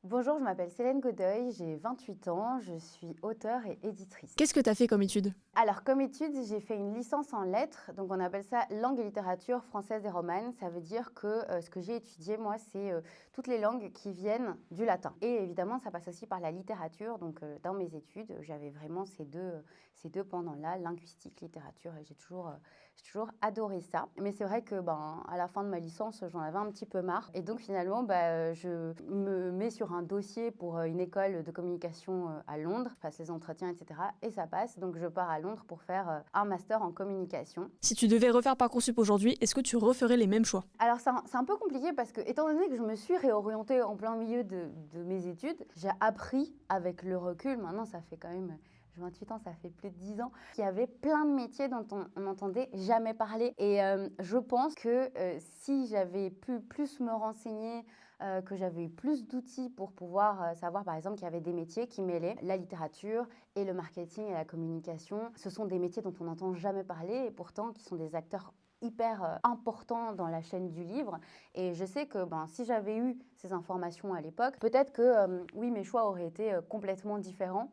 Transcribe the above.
Bonjour, je m'appelle Célène Godoy, j'ai 28 ans, je suis auteure et éditrice. Qu'est-ce que tu as fait comme étude? Alors, comme étude, j'ai fait une licence en lettres, donc on appelle ça langue et littérature française et romane. Ça veut dire que ce que j'ai étudié, moi, c'est toutes les langues qui viennent du latin. Et évidemment, ça passe aussi par la littérature. Donc, dans mes études, j'avais vraiment ces deux pendants-là, linguistique, littérature, et j'ai toujours adoré ça. Mais c'est vrai que, à la fin de ma licence, j'en avais un petit peu marre. Et donc, finalement, je me mets sur un dossier pour une école de communication à Londres. Je passe les entretiens, etc. Et ça passe. Donc, je pars à Londres pour faire un master en communication. Si tu devais refaire Parcoursup aujourd'hui, est-ce que tu referais les mêmes choix? Alors, c'est un peu compliqué parce que, étant donné que je me suis réorientée en plein milieu de mes études, j'ai appris avec le recul, maintenant ça fait quand même, j'ai 28 ans, ça fait plus de 10 ans, qu'il y avait plein de métiers dont on n'entendait jamais parler. Et je pense que si j'avais pu plus me renseigner, que j'avais eu plus d'outils pour pouvoir savoir, par exemple, qu'il y avait des métiers qui mêlaient la littérature et le marketing et la communication. Ce sont des métiers dont on n'entend jamais parler et pourtant qui sont des acteurs hyper important dans la chaîne du livre. Et je sais que si j'avais eu ces informations à l'époque, peut-être que oui, mes choix auraient été complètement différents.